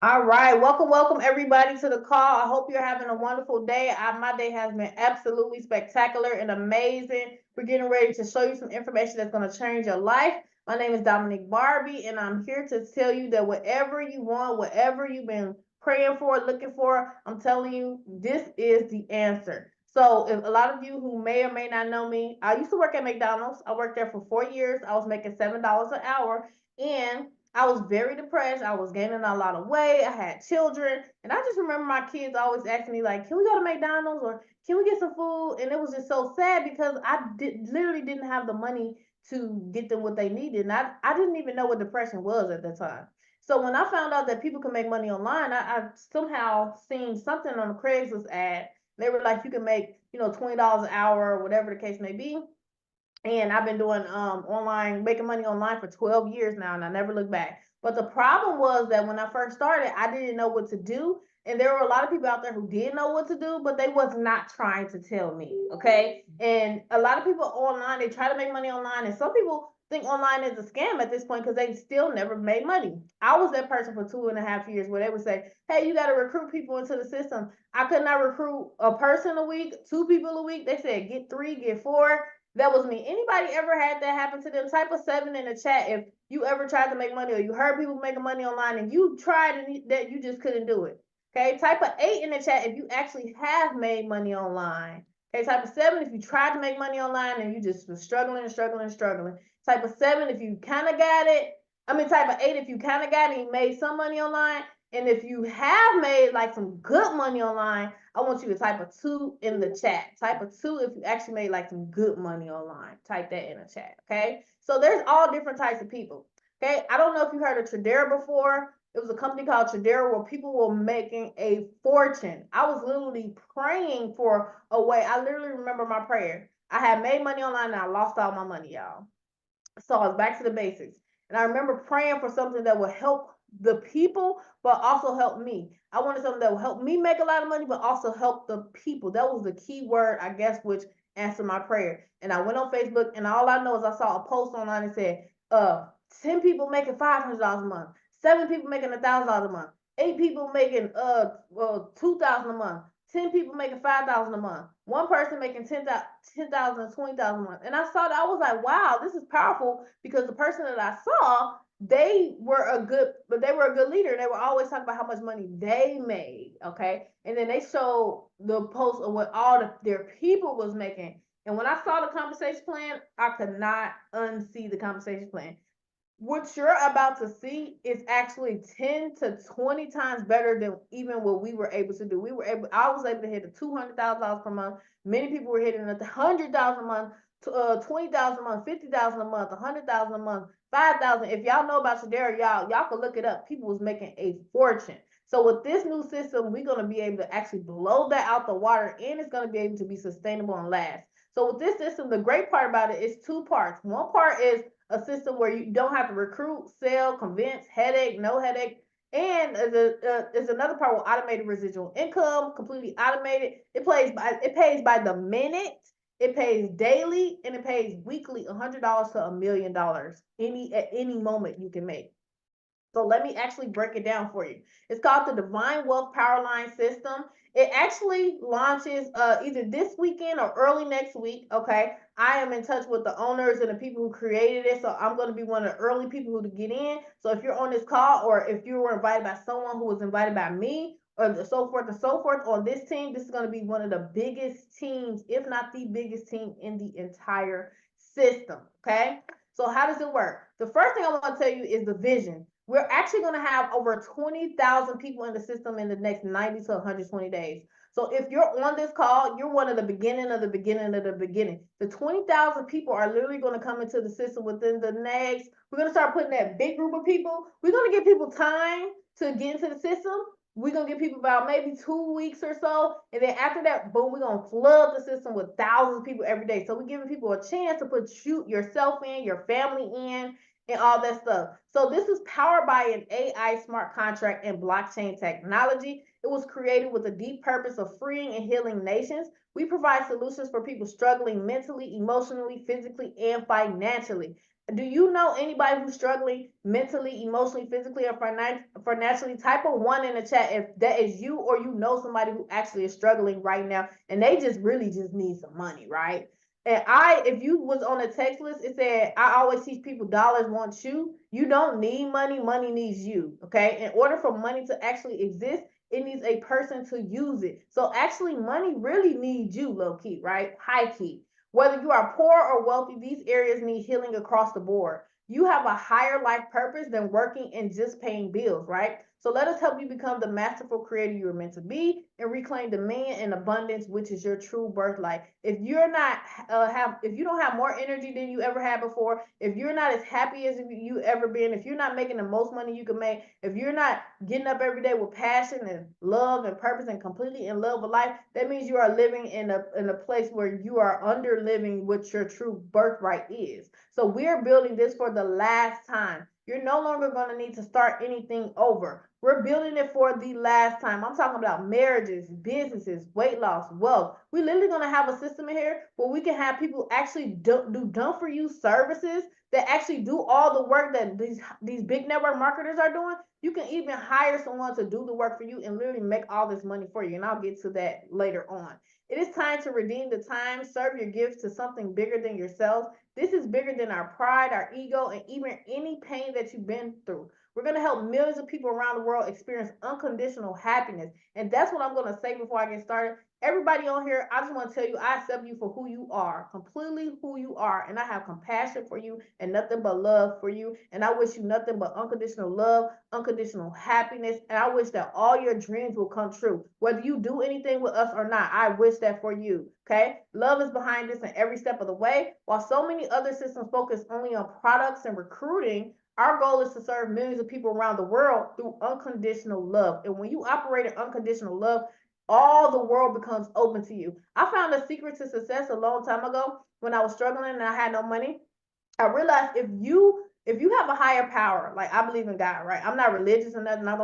All right, welcome everybody to the call. I hope you're having a wonderful day. My day has been absolutely spectacular and amazing. We're getting ready to show you some information that's going to change your life. My name is Dominique Barbie, and I'm here to tell you that whatever you want, whatever you've been praying for, looking for, I'm telling you, this is the answer. So, if a lot of you who may or may not know me, I used to work at McDonald's. I worked there for 4 years. I was making $7 an hour, and I was very depressed. I was gaining a lot of weight. I had children. And I just remember my kids always asking me, like, can we go to McDonald's or can we get some food? And it was just so sad because literally didn't have the money to get them what they needed. And I didn't even know what depression was at the time. So when I found out that people can make money online, I somehow seen something on the Craigslist ad. They were like, you can make, $20 an hour or whatever the case may be. And I've been doing online, making money online for 12 years now, and I never looked back. But the problem was that when I first started, I didn't know what to do. And there were a lot of people out there who did know what to do, but they was not trying to tell me. Okay. And a lot of people online, they try to make money online, and some people think online is a scam at this point because they still never made money. I was that person for 2.5 years where they would say, hey, you got to recruit people into the system. I could not recruit a person a week, two people a week. They said get three, get four. That was me. Anybody ever had that happen to them? Type a 7 in the chat if you ever tried to make money or you heard people making money online and you tried and that you just couldn't do it. Okay, type a 8 in the chat if you actually have made money online. Okay, type a 7 if you tried to make money online and you just were struggling. Type a 7 if you kind of got it. Type a 8 if you kind of got it and you made some money online. And if you have made like some good money online, I want you to type a 2 in the chat. Type a 2 if you actually made like some good money online. Type that in the chat, okay? So there's all different types of people, okay? I don't know if you heard of Tradera before. It was a company called Tradera where people were making a fortune. I was literally praying for a way. I literally remember my prayer. I had made money online and I lost all my money, y'all. So I was back to the basics. And I remember praying for something that would help the people, but also help me. I wanted something that would help me make a lot of money, but also help the people. That was the key word, I guess, which answered my prayer. And I went on Facebook, and all I know is I saw a post online that said, 10 people making $500 a month, 7 people making $1,000 a month, 8 people making 2,000 a month, 10 people making 5,000 a month, one person making 10,000, 20,000 a month. And I saw that, I was like, wow, this is powerful because the person that I saw, they were a good leader. They were always talking about how much money they made. Okay. And then they showed the post of what their people was making. And when I saw the compensation plan, I could not unsee the compensation plan. What you're about to see is actually 10 to 20 times better than even what we were able to do. I was able to hit a $200,000 per month. Many people were hitting $100,000 a month, 20,000 a month, 50,000 a month, 100,000 a month, 5,000. If y'all know about Shadera, y'all can look it up. People was making a fortune. So with this new system, we're going to be able to actually blow that out the water, and it's going to be able to be sustainable and last. So with this system, the great part about it is two parts. One part is a system where you don't have to recruit, sell, convince, headache, no headache. And there's another part with automated residual income, completely automated. It pays by the minute, it pays daily, and it pays weekly, $100 to $1,000,000 at any moment you can make. So let me actually break it down for you. It's called the Divine Wealth Powerline System. It actually launches either this weekend or early next week. Okay. I am in touch with the owners and the people who created it. So I'm going to be one of the early people who to get in. So if you're on this call or if you were invited by someone who was invited by me or so forth and so forth on this team, this is going to be one of the biggest teams, if not the biggest team in the entire system. Okay. So how does it work? The first thing I want to tell you is the vision. We're actually going to have over 20,000 people in the system in the next 90 to 120 days. So if you're on this call, you're one of the beginning of the beginning of the beginning. The 20,000 people are literally going to come into the system within the next, we're going to start putting that big group of people. We're going to give people time to get into the system. We're going to give people about maybe 2 weeks or so. And then after that, boom, we're going to flood the system with thousands of people every day. So we're giving people a chance to put yourself in, your family in, and all that stuff. So this is powered by an AI smart contract and blockchain technology. It was created with a deep purpose of freeing and healing nations. We provide solutions for people struggling mentally, emotionally, physically, and financially. Do you know anybody who's struggling mentally, emotionally, physically, or financially? Type a one in the chat if that is you, or you know somebody who actually is struggling right now and they just really just need some money, right? And if you was on a text list, it said, I always teach people dollars want you. You don't need money, money needs you. Okay. In order for money to actually exist, it needs a person to use it. So actually, money really needs you, low key, right? High key. Whether you are poor or wealthy, these areas need healing across the board. You have a higher life purpose than working and just paying bills, right? So let us help you become the masterful creator you were meant to be and reclaim dominion and abundance, which is your true birthright. If you're not if you don't have more energy than you ever had before, if you're not as happy as you ever been, if you're not making the most money you can make, if you're not getting up every day with passion and love and purpose and completely in love with life, that means you are living in a place where you are under living what your true birthright is. So we're building this for the last time. You're no longer going to need to start anything over. We're building it for the last time. I'm talking about marriages, businesses, weight loss, wealth. We're literally going to have a system in here where we can have people actually do done for you services that actually do all the work that these big network marketers are doing. You can even hire someone to do the work for you and literally make all this money for you. And I'll get to that later on. It is time to redeem the time, serve your gifts to something bigger than yourself. This is bigger than our pride, our ego, and even any pain that you've been through. We're going to help millions of people around the world experience unconditional happiness. And that's what I'm going to say before I get started. Everybody on here, I just want to tell you, I accept you for who you are, completely who you are. And I have compassion for you and nothing but love for you. And I wish you nothing but unconditional love, unconditional happiness. And I wish that all your dreams will come true. Whether you do anything with us or not, I wish that for you. Okay? Love is behind this in every step of the way. While so many other systems focus only on products and recruiting, our goal is to serve millions of people around the world through unconditional love. And when you operate in unconditional love, all the world becomes open to you. I found a secret to success a long time ago when I was struggling and I had no money. I realized if you have a higher power, like I believe in God, right? I'm not religious or nothing. I'm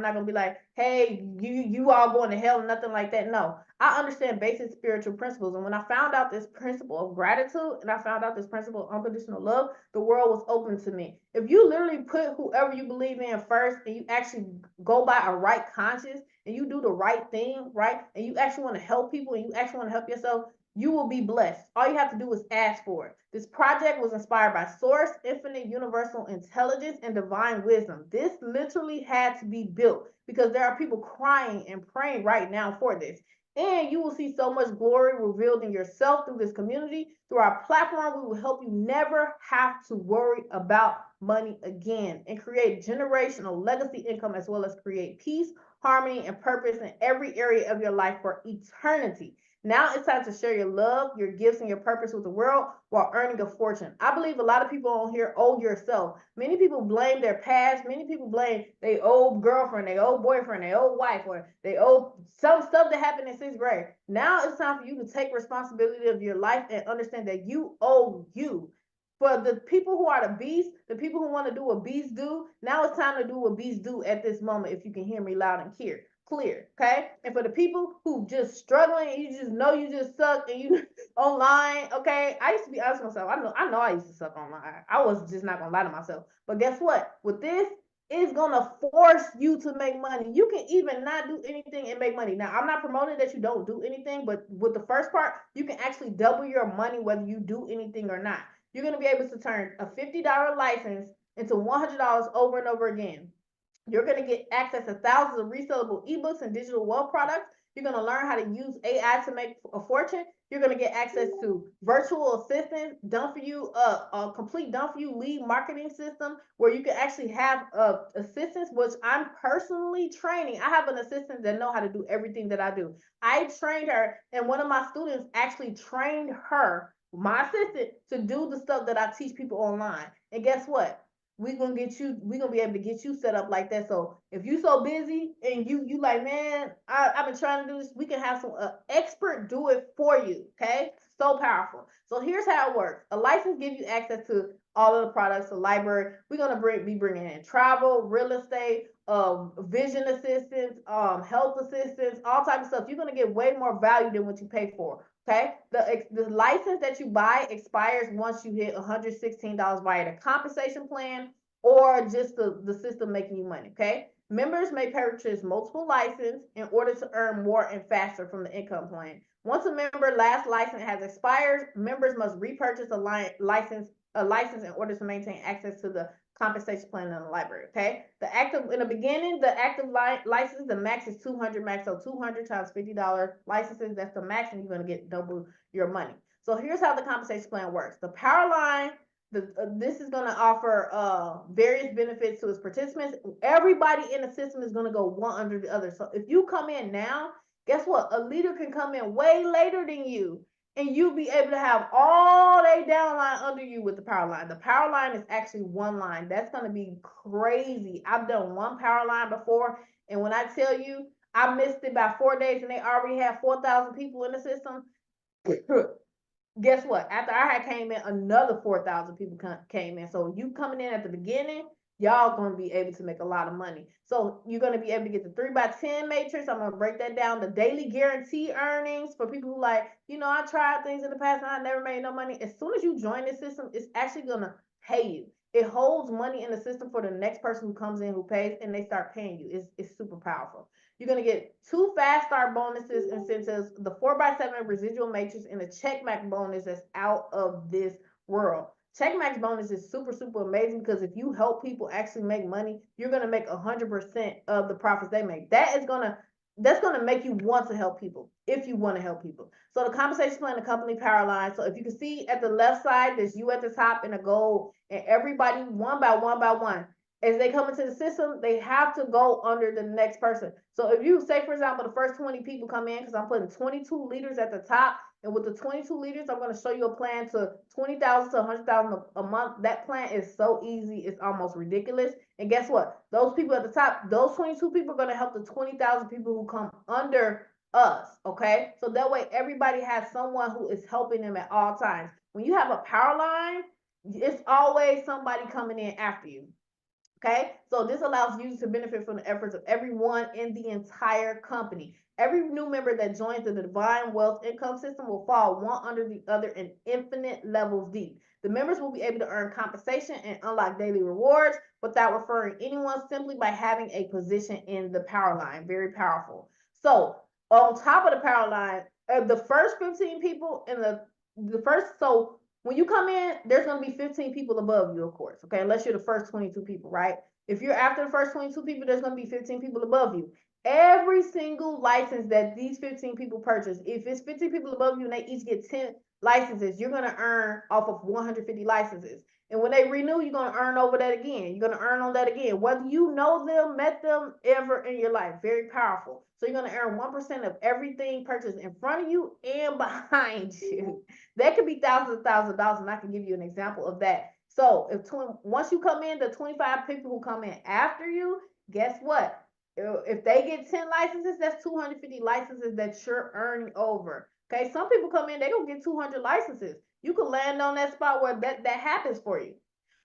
not gonna be like, hey, you all going to hell, nothing like that. No, I understand basic spiritual principles. And when I found out this principle of gratitude and I found out this principle of unconditional love, the world was open to me. If you literally put whoever you believe in first and you actually go by a right conscience and you do the right thing, right? And you actually want to help people and you actually want to help yourself, you will be blessed. All you have to do is ask for it. This project was inspired by Source, Infinite Universal Intelligence, and Divine Wisdom. This literally had to be built because there are people crying and praying right now for this. And you will see so much glory revealed in yourself through this community. Through our platform, we will help you never have to worry about money again and create generational legacy income as well as create peace, harmony, and purpose in every area of your life for eternity. Now it's time to share your love, your gifts, and your purpose with the world while earning a fortune. I believe a lot of people on here owe yourself. Many people blame their past. Many people blame their old girlfriend, their old boyfriend, their old wife, or they owe some stuff that happened in sixth grade. Now it's time for you to take responsibility of your life and understand that you owe you. For the people who are the beasts, the people who want to do what beasts do, now it's time to do what beasts do at this moment, if you can hear me loud and clear, okay? And for the people who just struggling and you just know you just suck and you online, okay? I used to be honest with myself. I know I used to suck online. I was just not gonna lie to myself. But guess what? With this, it's gonna force you to make money. You can even not do anything and make money. Now, I'm not promoting that you don't do anything, but with the first part, you can actually double your money whether you do anything or not. You're gonna be able to turn a $50 license into $100 over and over again. You're going to get access to thousands of resellable ebooks and digital wealth products. You're going to learn how to use AI to make a fortune. You're going to get access to virtual assistants done for you, a complete done for you lead marketing system where you can actually have assistants, which I'm personally training. I have an assistant that know how to do everything that I do. I trained her, and one of my students actually trained her, my assistant, to do the stuff that I teach people online. And guess what? We're gonna be able to get you set up like that. So if you so busy and you like, man, I've been trying to do this, we can have some expert do it for you. Okay, so powerful. So here's how it works. A license gives you access to all of the products, the library. We're gonna be bringing in travel, real estate, vision assistance, health assistance, all types of stuff. You're gonna get way more value than what you pay for. Okay, the license that you buy expires once you hit $116 via the compensation plan or just the system making you money. Okay, members may purchase multiple licenses in order to earn more and faster from the income plan. Once a member last license has expired, members must repurchase a license in order to maintain access to the compensation plan in the library. Okay, in the beginning, the active license, the max is 200 max, so 200 times $50 licenses, that's the max, and you're going to get double your money. So here's how the compensation plan works. The Powerline, this is going to offer various benefits to its participants. Everybody in the system is going to go one under the other. So if you come in now, guess what? A leader can come in way later than you, and you'll be able to have all they downline under you with the power line. The power line is actually one line. That's going to be crazy. I've done one power line before, and when I tell you, I missed it by 4 days, and they already have 4,000 people in the system. Guess what? After I had came in, another 4,000 people came in. So you coming in at the beginning, y'all going to be able to make a lot of money. So you're going to be able to get the 3x10 matrix. I'm going to break that down. The daily guarantee earnings for people who like, I tried things in the past and I never made no money. As soon as you join this system, it's actually going to pay you. It holds money in the system for the next person who comes in who pays, and they start paying you. It's super powerful. You're going to get 2 fast start bonuses, incentives, the 4x7 residual matrix, and the check max bonus that's out of this world. Check max bonus is super, super amazing because if you help people actually make money, you're going to make 100% of the profits they make. That's going to make you want to help people if you want to help people. So the compensation plan, the company power line. So if you can see at the left side, there's you at the top in a gold, and everybody one by one. As they come into the system, they have to go under the next person. So if you say, for example, the first 20 people come in, because I'm putting 22 leaders at the top, and with the 22 leaders, I'm going to show you a plan to 20,000 to 100,000 a month. That plan is so easy, it's almost ridiculous. And guess what? Those people at the top, those 22 people are going to help the 20,000 people who come under us, okay? So that way, everybody has someone who is helping them at all times. When you have a power line, it's always somebody coming in after you. Okay, so this allows users to benefit from the efforts of everyone in the entire company. Every new member that joins the Divine Wealth Income System will fall one under the other in infinite levels deep. The members will be able to earn compensation and unlock daily rewards without referring anyone, simply by having a position in the power line. Very powerful. So on top of the power line, the first 15 people in the first, so when you come in, there's going to be 15 people above you, of course, okay, unless you're the first 22 people, right? If you're after the first 22 people, there's going to be 15 people above you. Every single license that these 15 people purchase, if it's 15 people above you and they each get 10 licenses, you're going to earn off of 150 licenses. And when they renew, you're going to earn over that again. You're going to earn on that again, whether you know them, met them ever in your life. Very powerful. So you're going to earn 1% of everything purchased in front of you and behind you. That could be thousands of dollars, and I can give you an example of that. So once you come in, the 25 people who come in after you, guess what? If they get 10 licenses, that's 250 licenses that you're earning over. Okay, some people come in, they don't get 200 licenses. You can land on that spot where that happens for you.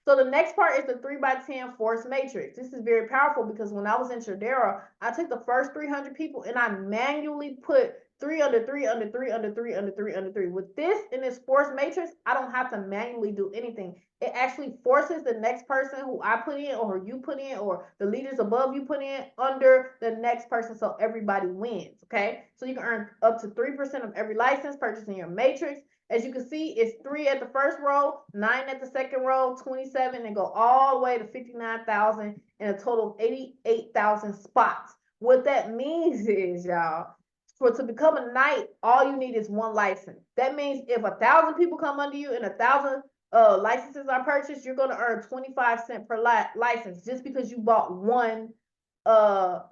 So the next part is the 3x10 force matrix. This is very powerful because when I was in Shadera, I took the first 300 people and I manually put 3 under 3 under 3 under 3 under 3 under 3. With this in this force matrix, I don't have to manually do anything. It actually forces the next person who I put in or you put in or the leaders above you put in under the next person, so everybody wins, okay? So you can earn up to 3% of every license purchasing your matrix. As you can see, it's 3 at the first row, 9 at the second row, 27, and go all the way to 59,000 in a total of 88,000 spots. What that means is, y'all, to become a knight, all you need is 1 license. That means if 1,000 people come under you and 1,000 licenses are purchased, you're going to earn 25 cents per license just because you bought 1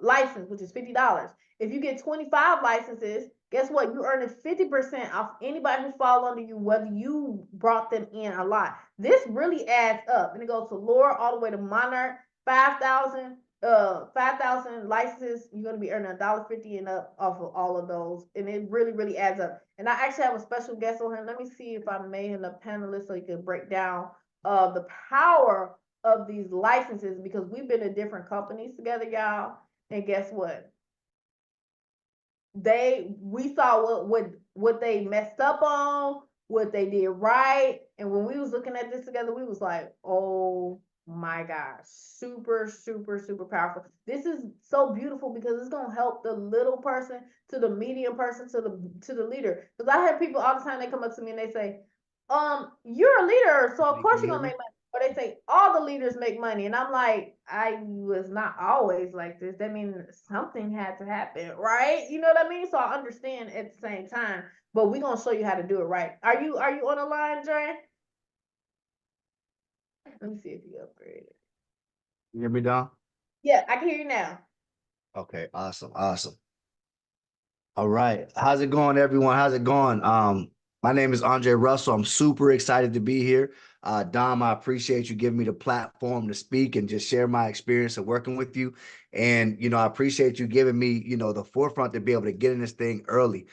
license, which is $50. If you get 25 licenses, guess what? You earn 50% off anybody who fall under you, whether you brought them in a lot. This really adds up, and it goes to Lord all the way to Monarch. 5,000 licenses, you're going to be earning $1.50 and up off of all of those, and it really adds up. And I actually have a special guest on here. Let me see if I made him a panelist so he can break down the power of these licenses, because we've been in different companies together, y'all. And guess what? we saw what they messed up on, what they did right. And when we was looking at this together, we was like, oh my gosh, super, super, super powerful. This is so beautiful because it's gonna help the little person to the medium person to the leader. Because I have people all the time, they come up to me and they say, you're a leader, so of Can course you you're hear gonna me? make money. Or they say all the leaders make money, and I'm like, I was not always like this. That means something had to happen, right? You know what I mean? So I understand at the same time, but we're gonna show you how to do it right. Are you on the line, Dre? Let me see if you upgraded. You hear me, Don? Yeah, I can hear you now. Okay, awesome, awesome. All right. How's it going, everyone? How's it going? My name is Andre Russell. I'm super excited to be here. Dom, I appreciate you giving me the platform to speak and just share my experience of working with you. And, I appreciate you giving me, the forefront to be able to get in this thing early.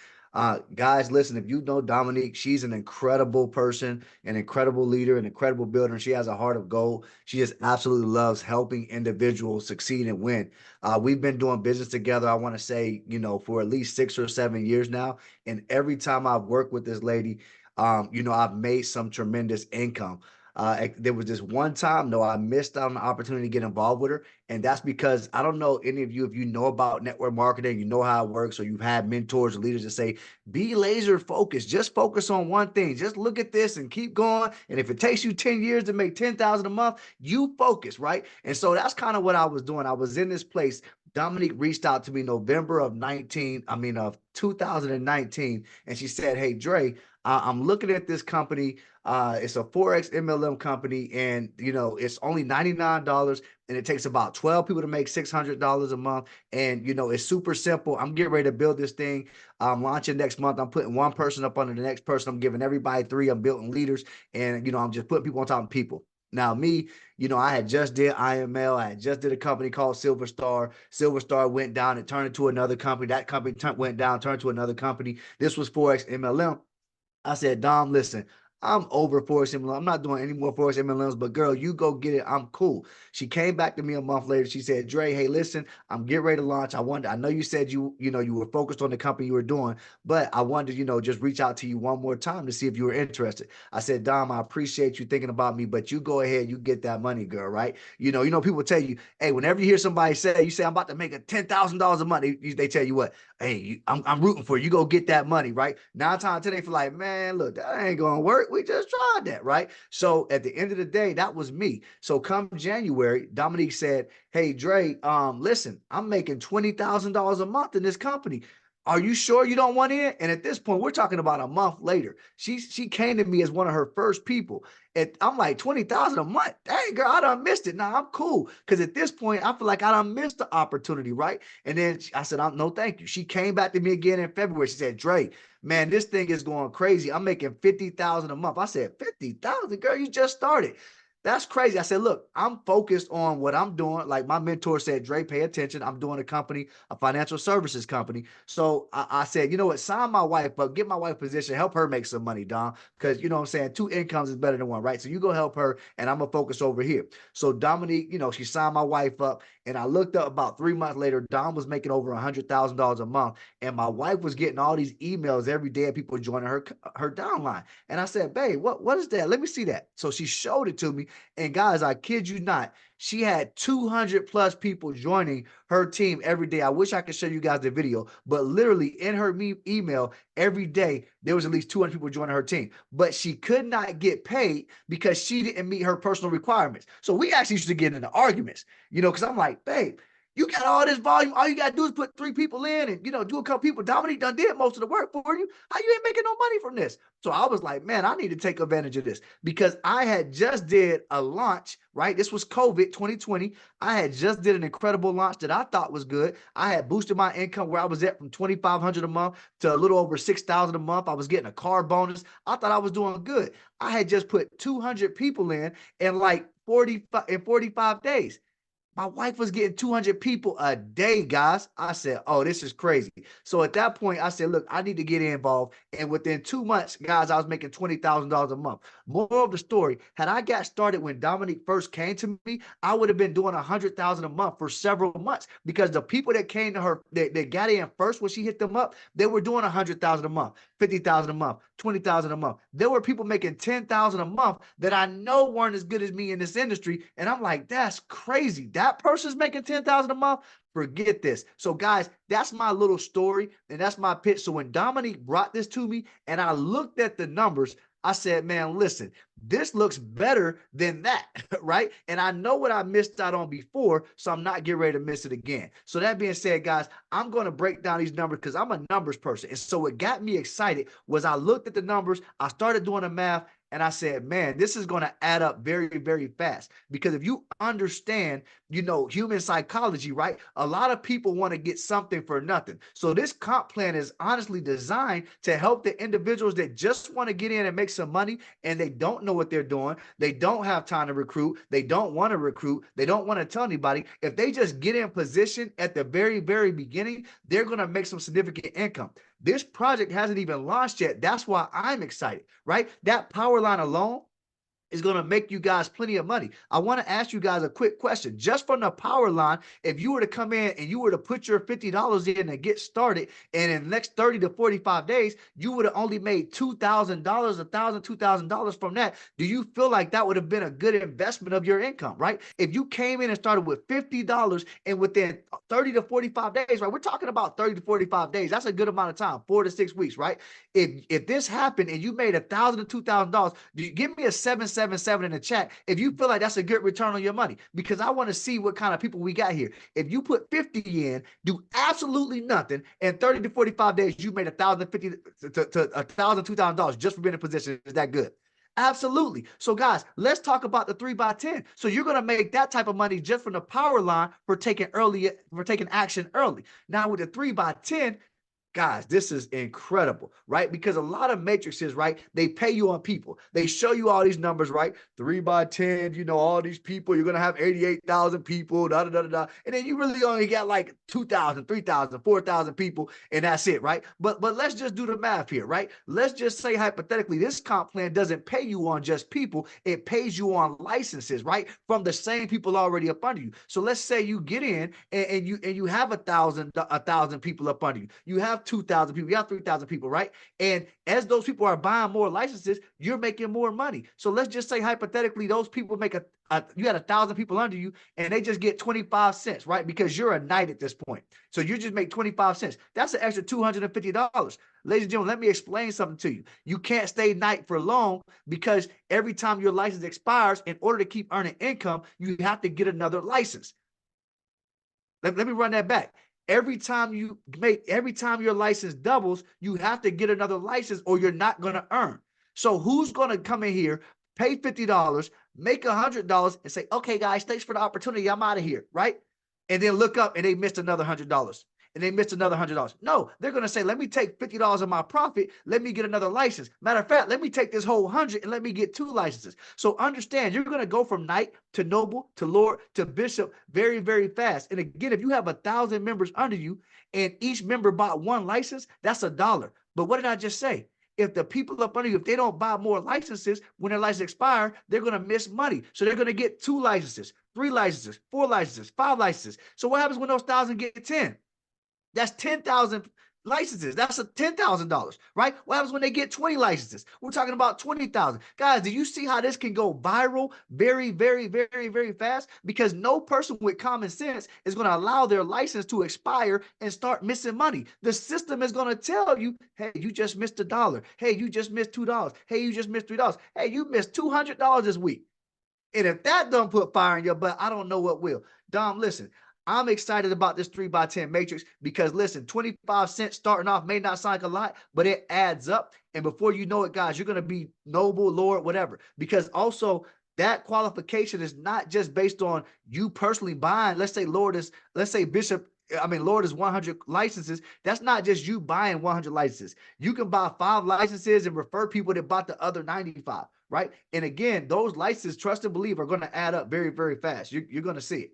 Guys, listen, if you know Dominique, she's an incredible person, an incredible leader, an incredible builder, and she has a heart of gold. She just absolutely loves helping individuals succeed and win. We've been doing business together, I want to say, for at least 6 or 7 years now. And every time I've worked with this lady, I've made some tremendous income. There was this one time, though, I missed out on the opportunity to get involved with her. And that's because I don't know any of you, if you know about network marketing, you know how it works, or you've had mentors or leaders that say, be laser focused, just focus on one thing, just look at this and keep going. And if it takes you 10 years to make 10,000 a month, you focus, right? And so that's kind of what I was doing. I was in this place. Dominique reached out to me November of 2019, and she said, "Hey, Dre, I'm looking at this company. It's a Forex MLM company, and it's only $99, and it takes about 12 people to make $600 a month. And it's super simple. I'm getting ready to build this thing. I'm launching next month. I'm putting one person up under the next person. I'm giving everybody three. I'm building leaders, and I'm just putting people on top of people." Now, me, I had just did IML. I had just did a company called Silver Star. Silver Star went down and turned into another company. That company went down, turned to another company. This was Forex MLM. I said, Dom, listen, I'm over Forex MLM. I'm not doing any more Forex MLMs, but girl, you go get it. I'm cool. She came back to me a month later. She said, Dre, hey, listen, I'm getting ready to launch. I know you said you were focused on the company you were doing, but I wanted to, just reach out to you one more time to see if you were interested. I said, Dom, I appreciate you thinking about me, but you go ahead, you get that money, girl, right? People tell you, hey, whenever you hear somebody you say, I'm about to make a $10,000 a month, they tell you what? Hey, I'm rooting for you. You go get that money, right? 9 times out of 10, they feel like, man, look, that ain't gonna work. We just tried that, right? So at the end of the day, that was me. So come January, Dominique said, hey, Dre, listen, I'm making $20,000 a month in this company. Are you sure you don't want in? And at this point, we're talking about a month later. She came to me as one of her first people. And I'm like, 20,000 a month. Dang, girl, I done missed it. Nah, I'm cool. Because at this point, I feel like I done missed the opportunity, right? And then I said, no, thank you. She came back to me again in February. She said, Dre, man, this thing is going crazy. I'm making 50,000 a month. I said, 50,000, girl, you just started. That's crazy. I said, look, I'm focused on what I'm doing. Like my mentor said, Dre, pay attention. I'm doing a financial services company. So I said, you know what, sign my wife up, get my wife position, help her make some money, Don. Because you know what I'm saying, two incomes is better than one, right? So you go help her and I'm gonna focus over here. So Dominique, she signed my wife up. And I looked up about 3 months later, Dom was making over $100,000 a month. And my wife was getting all these emails every day of people joining her downline. And I said, babe, what is that? Let me see that. So she showed it to me. And guys, I kid you not, she had 200 plus people joining her team every day. I wish I could show you guys the video, but literally in her email every day, there was at least 200 people joining her team. But she could not get paid because she didn't meet her personal requirements. So we actually used to get into arguments, because I'm like, babe, you got all this volume. All you got to do is put 3 people in and, do a couple people. Dominique done did most of the work for you. How you ain't making no money from this? So I was like, man, I need to take advantage of this because I had just did a launch, right? This was COVID 2020. I had just did an incredible launch that I thought was good. I had boosted my income where I was at from $2,500 a month to a little over $6,000 a month. I was getting a car bonus. I thought I was doing good. I had just put 200 people in like 45 days. My wife was getting 200 people a day, guys. I said, oh, this is crazy. So at that point, I said, look, I need to get involved. And within 2 months, guys, I was making $20,000 a month. Moral of the story, had I got started when Dominique first came to me, I would have been doing 100,000 a month for several months, because the people that came to her, that got in first when she hit them up, they were doing 100,000 a month, 50,000 a month, 20,000 a month. There were people making 10,000 a month that I know weren't as good as me in this industry. And I'm like, that's crazy. That person's making 10,000 a month. Forget this. So guys, that's my little story, and that's my pitch. So when Dominique brought this to me and I looked at the numbers, I said, man, listen, this looks better than that, right? And I know what I missed out on before, so I'm not getting ready to miss it again. So that being said, guys, I'm going to break down these numbers because I'm a numbers person. And so what got me excited was I looked at the numbers, I started doing the math, and I said, man, this is going to add up very, very fast. Because if you understand, human psychology, right? A lot of people want to get something for nothing. So this comp plan is honestly designed to help the individuals that just want to get in and make some money, and they don't know what they're doing. They don't have time to recruit. They don't want to recruit. They don't want to tell anybody. If they just get in position at the very, very beginning, they're going to make some significant income. This project hasn't even launched yet. That's why I'm excited, right? That power line alone is going to make you guys plenty of money. I want to ask you guys a quick question. Just from the power line, if you were to come in and you were to put your $50 in and get started, and in the next 30 to 45 days, you would have only made $2,000, $1,000, $2,000 from that. Do you feel like that would have been a good investment of your income, right? If you came in and started with $50 and within 30 to 45 days, right? We're talking about 30 to 45 days. That's a good amount of time, 4 to 6 weeks, right? If this happened and you made $1,000 to $2,000, give me a 777 in the chat if you feel like that's a good return on your money, because I want to see what kind of people we got here. If you put 50 in, do absolutely nothing, and 30 to 45 days, you made $1,050 to $1,000, $2,000 just for being in a position. Is that good? Absolutely. So guys, let's talk about the 3x10. So you're going to make that type of money just from the power line for taking action early. Now with the 3x10, guys, this is incredible, right? Because a lot of matrices, right, they pay you on people. They show you all these numbers, right? 3x10, all these people, you're going to have 88,000 people, da, da, da, da. And then you really only got like 2,000, 3,000, 4,000 people, and that's it, right? But let's just do the math here, right? Let's just say hypothetically, this comp plan doesn't pay you on just people. It pays you on licenses, right? From the same people already up under you. So let's say you get in and you have 1,000 people up under you. You have 2,000 people, you have 3,000 people, right? And as those people are buying more licenses, you're making more money. So let's just say hypothetically, those people make you had 1,000 people under you and they just get 25 cents, right? Because you're a knight at this point. So you just make 25 cents. That's an extra $250. Ladies and gentlemen, let me explain something to you. You can't stay knight for long, because every time your license expires, in order to keep earning income, you have to get another license. Let me run that back. Every time your license doubles, you have to get another license or you're not going to earn. So who's going to come in here, pay $50, make $100 and say, okay, guys, thanks for the opportunity. I'm out of here, right? And then look up and they missed another $100. And they missed another $100. No, they're going to say, let me take $50 of my profit. Let me get another license. Matter of fact, let me take this whole 100 and let me get 2 licenses. So understand, you're going to go from knight to noble to lord to bishop very, very fast. And again, if you have 1,000 members under you and each member bought 1 license, that's $1. But what did I just say? If the people up under you, if they don't buy more licenses when their license expire, they're going to miss money. So they're going to get 2 licenses, 3 licenses, 4 licenses, 5 licenses. So what happens when those 1,000 get 10? That's 10,000 licenses. That's a $10,000, right? What happens when they get 20 licenses? We're talking about 20,000. Guys, do you see how this can go viral very, very, very, very fast? Because no person with common sense is going to allow their license to expire and start missing money. The system is going to tell you, hey, you just missed $1. Hey, you just missed $2. Hey, you just missed $3. Hey, you missed $200 this week. And if that don't put fire in your butt, I don't know what will. Dom, listen. I'm excited about this 3x10 matrix because listen, 25 cents starting off may not sound like a lot, but it adds up. And before you know it, guys, you're going to be noble, lord, whatever. Because also that qualification is not just based on you personally buying. Let's say Lord is 100 licenses. That's not just you buying 100 licenses. You can buy 5 licenses and refer people that bought the other 95, right? And again, those licenses, trust and believe, are going to add up very, very fast. You're going to see it.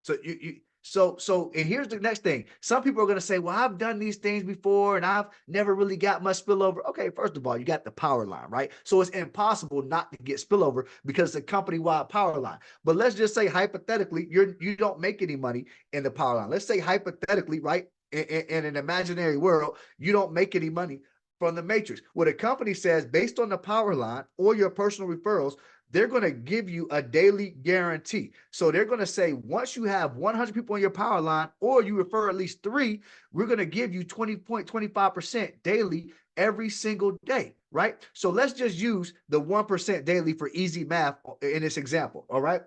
And here's the next thing. Some people are going to say, well, I've done these things before and I've never really got much spillover. Okay, first of all, you got the power line, right? So it's impossible not to get spillover because it's a company-wide power line. But let's just say hypothetically, you don't make any money in the power line. Let's say hypothetically, right? In an imaginary world, you don't make any money from the matrix. What a company says, based on the power line or your personal referrals, they're going to give you a daily guarantee. So they're going to say, once you have 100 people on your power line, or you refer at least 3, we're going to give you 20.25% daily every single day, right? So let's just use the 1% daily for easy math in this example, all right?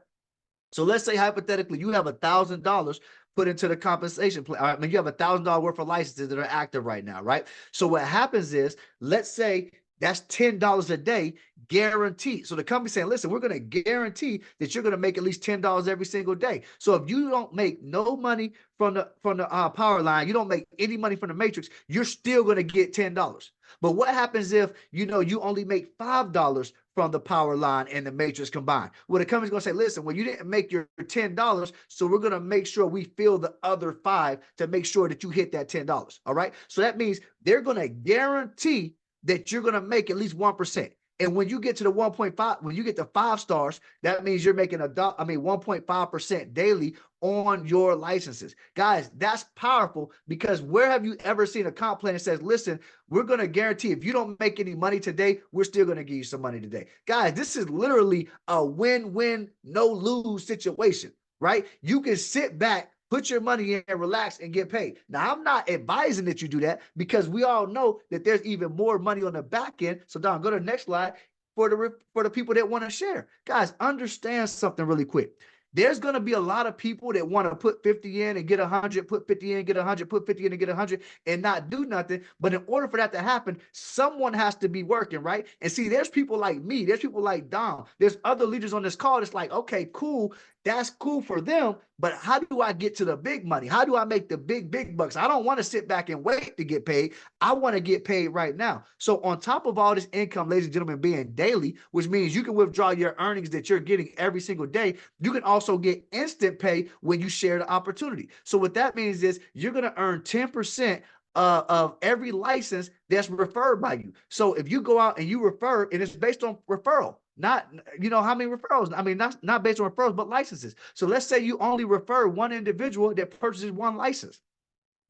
So let's say hypothetically you have $1,000 put into the compensation plan. I mean, you have $1,000 worth of licenses that are active right now, right? So what happens is, let's say that's $10 a day guaranteed. So the company's saying, listen, we're going to guarantee that you're going to make at least $10 every single day. So if you don't make no money from the power line, you don't make any money from the matrix, you're still going to get $10. But what happens if you only make $5 from the power line and the matrix combined? Well, the company's going to say, listen, well, you didn't make your $10, so we're going to make sure we fill the other 5 to make sure that you hit that $10. All right. So that means they're going to guarantee that you're going to make at least 1%. And when you get to the 1.5, when you get to 5 stars, that means you're making 1.5% daily on your licenses. Guys, that's powerful, because where have you ever seen a comp plan that says, listen, we're going to guarantee if you don't make any money today, we're still going to give you some money today. Guys, this is literally a win-win, no-lose situation, right? You can sit back, put your money in and relax and get paid. Now, I'm not advising that you do that, because we all know that there's even more money on the back end. So Don, go to the next slide for the people that want to share. Guys, understand something really quick. There's going to be a lot of people that want to put 50 in and get 100, put 50 in, get 100, put 50 in and get 100 and not do nothing. But in order for that to happen, someone has to be working, right? And see, there's people like me, there's people like Dom, there's other leaders on this call that's like, okay, cool, that's cool for them, but how do I get to the big money? How do I make the big bucks? I don't want to sit back and wait to get paid. I want to get paid right now. So on top of all this income, ladies and gentlemen, being daily, which means you can withdraw your earnings that you're getting every single day, you can also get instant pay when you share the opportunity. So what that means is you're going to earn 10% of every license that's referred by you. So if you go out and you refer, and it's based on referral, not, how many referrals? I mean, not based on referrals, but licenses. So let's say you only refer one individual that purchases one license.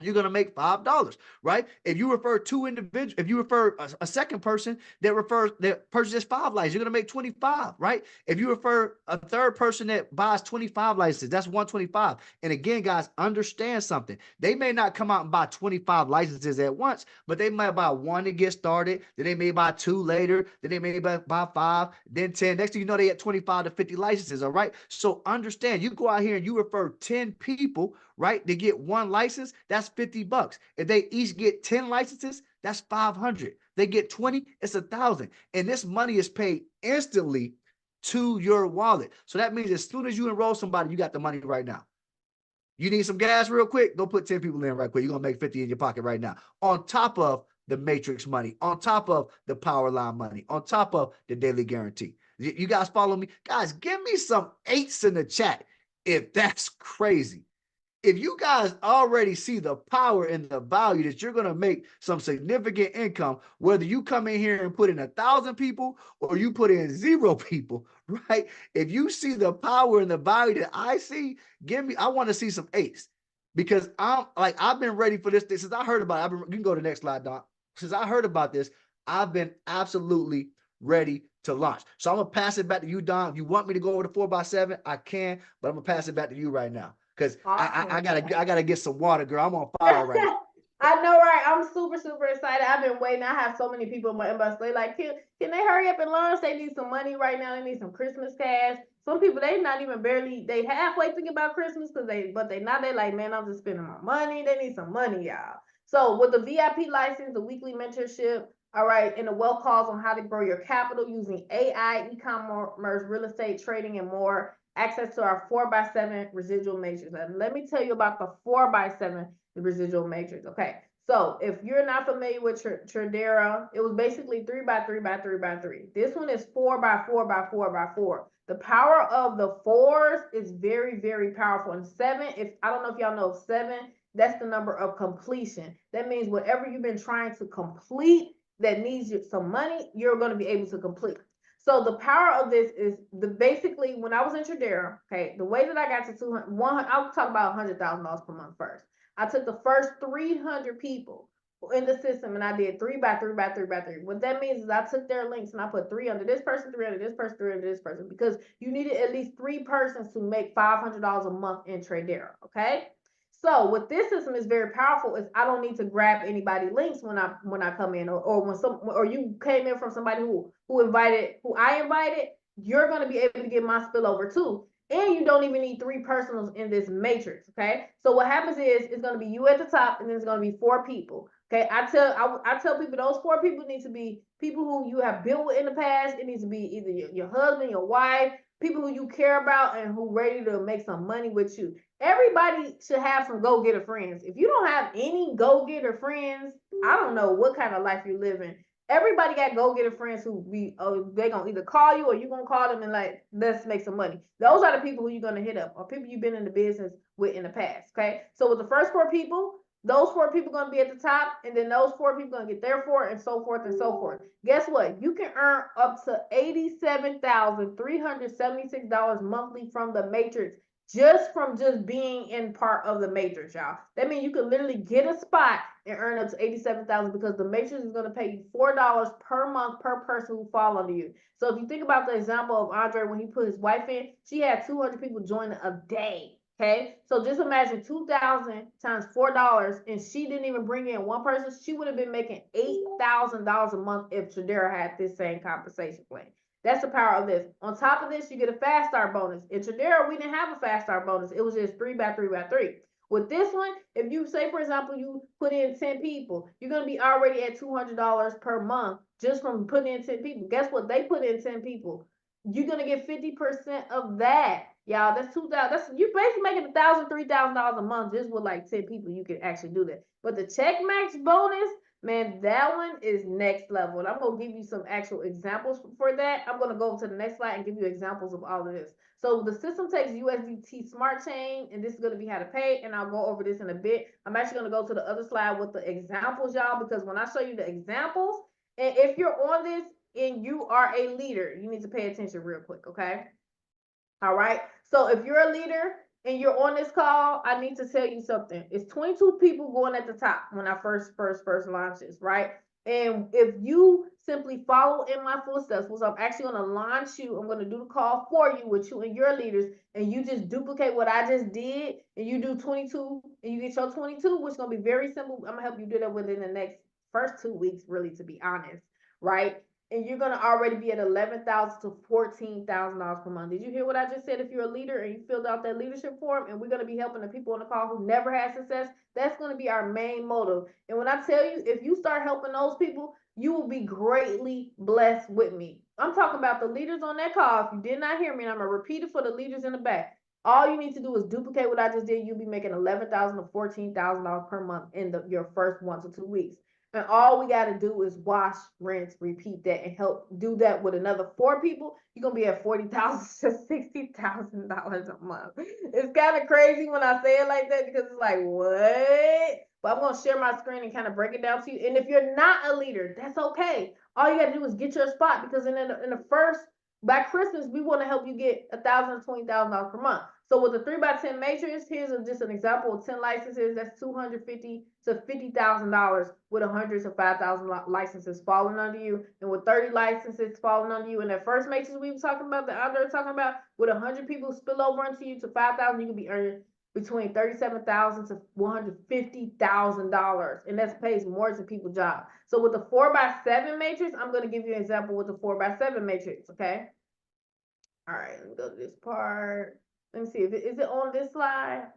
You're going to make $5, right? If you refer 2 individuals, if you refer a second person that purchases 5 licenses, you're going to make 25, right? If you refer a third person that buys 25 licenses, that's 125. And again, guys, understand something. They may not come out and buy 25 licenses at once, but they might buy 1 to get started. Then they may buy 2 later. Then they may buy 5, then 10. Next thing you know, they get 25 to 50 licenses, all right? So understand, you go out here and you refer 10 people, right? They get 1 license, that's $50. If they each get 10 licenses, that's $500. They get 20, it's $1,000. And this money is paid instantly to your wallet. So that means as soon as you enroll somebody, you got the money right now. You need some gas real quick, go put 10 people in right quick. You're going to make 50 in your pocket right now. On top of the matrix money, on top of the power line money, on top of the daily guarantee. You guys follow me? Guys, give me some 8s in the chat if that's crazy. If you guys already see the power and the value that you're going to make some significant income, whether you come in here and put in 1,000 people or you put in 0 people, right? If you see the power and the value that I see, I want to see some 8s, because I've been ready for this thing since I heard about it. You can go to the next slide, Doc. Since I heard about this, I've been absolutely ready to launch. So I'm going to pass it back to you, Don. If you want me to go over the 4x7, I can, but I'm going to pass it back to you right now. Because awesome. I gotta get some water, girl. I'm on fire right now. I know, right? I'm super, super excited. I've been waiting. I have so many people in my inbox. They like, can they hurry up and launch? They need some money right now. They need some Christmas cash. Some people, they not even they halfway thinking about Christmas they like, man, I'm just spending my money. They need some money, y'all. So with the VIP license, the weekly mentorship, all right, and the wealth calls on how to grow your capital using AI, e-commerce, real estate trading, and more. Access to our 4x7 residual matrix. And let me tell you about the 4x7 residual matrix. Okay. So if you're not familiar with Tradera, it was basically 3 by 3 by 3 by 3. This one is 4 by 4 by 4 by 4. The power of the fours is very, very powerful. And 7, if I don't know if y'all know 7, that's the number of completion. That means whatever you've been trying to complete that needs some money, you're going to be able to complete. So the power of this is basically when I was in Tradera, okay, the way that I got to 200, I'll talk about $100,000 per month first. I took the first 300 people in the system and I did 3 by 3 by 3 by 3. What that means is I took their links and I put 3 under this person, 3 under this person, 3 under this person, because you needed at least 3 persons to make $500 a month in Tradera, okay? So what this system is very powerful is I don't need to grab anybody links when I come in, or when you came in from somebody who I invited, you're going to be able to get my spillover too. And you don't even need 3 personals in this matrix. Okay. So what happens is it's going to be you at the top, and then it's going to be 4 people. Okay. I tell people those 4 people need to be people who you have built with in the past. It needs to be either your husband, your wife, people who you care about and who ready to make some money with you. Everybody should have some go-getter friends. If you don't have any go-getter friends, I don't know what kind of life you're living. Everybody got go-getter friends who they gonna either call you or you gonna call them and like, let's make some money. Those are the people who you're gonna hit up, or people you've been in the business with in the past. Okay. So with the first 4 people, those 4 people gonna be at the top, and then those 4 people gonna get their 4, and so forth and so forth. Guess what? You can earn up to $87,376 monthly from the matrix, just from just being in part of the matrix, y'all. That means you can literally get a spot and earn up to $87,000, because the matrix is going to pay you $4 per month per person who fall under you. So if you think about the example of Andre when he put his wife in, she had 200 people join a day. Okay, so just imagine 2,000 times $4, and she didn't even bring in 1 person. She would have been making $8,000 a month if Tradera had this same compensation plan. That's the power of this. On top of this, you get a fast start bonus. In Tradera, we didn't have a fast start bonus. It was just 3 by 3 by 3. With this one, if you say, for example, you put in 10 people, you're going to be already at $200 per month just from putting in 10 people. Guess what? They put in 10 people. You're going to get 50% of that. Y'all, that's $2,000. That's, you're basically making $1,000, $3,000 a month just with like 10 people. You can actually do that. But the check max bonus, man, that one is next level. And I'm going to give you some actual examples for that. I'm going to go to the next slide and give you examples of all of this. So the system takes USDT Smart Chain, and this is going to be how to pay. And I'll go over this in a bit. I'm actually going to go to the other slide with the examples, y'all, because when I show you the examples, and if you're on this and you are a leader, you need to pay attention real quick, okay? All right. So if you're a leader and you're on this call, I need to tell you something. It's 22 people going at the top when I first launch this, right? And if you simply follow in my footsteps, which I'm actually going to launch you, I'm going to do the call for you with you and your leaders, and you just duplicate what I just did, and you do 22, and you get your 22, which is going to be very simple. I'm going to help you do that within the next first 2 weeks, really, to be honest, right? And you're going to already be at $11,000 to $14,000 per month. Did you hear what I just said? If you're a leader and you filled out that leadership form, and we're going to be helping the people on the call who never had success, that's going to be our main motive. And when I tell you, if you start helping those people, you will be greatly blessed with me. I'm talking about the leaders on that call. If you did not hear me, and I'm going to repeat it for the leaders in the back. All you need to do is duplicate what I just did. You'll be making $11,000 to $14,000 per month in your first 1 to 2 weeks. And all we got to do is wash, rinse, repeat that, and help do that with another 4 people. You're going to be at $40,000 to $60,000 a month. It's kind of crazy when I say it like that, because it's like, what? But I'm going to share my screen and kind of break it down to you. And if you're not a leader, that's okay. All you got to do is get your spot, because in the first, by Christmas, we want to help you get $1,000 to $20,000 per month. So with the 3 by 10 matrix, here's just an example of 10 licenses. That's $250,000 to $50,000 with 100 to 5,000 licenses falling under you, and with 30 licenses falling under you. And that first matrix we were talking about, that Andre was talking about, with 100 people spill over into you to 5,000, you can be earning between $37,000 to $150,000, and that pays more to people's job. So with the 4 by 7 matrix, I'm going to give you an example with the 4 by 7 matrix. Okay. All right. Let me go to this part. Let me see if is it on this slide.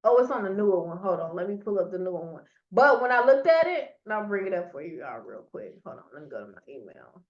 Oh, it's on the newer one. Hold on. Let me pull up the newer one. But when I looked at it, and I'll bring it up for you y'all real quick. Hold on. Let me go to my email.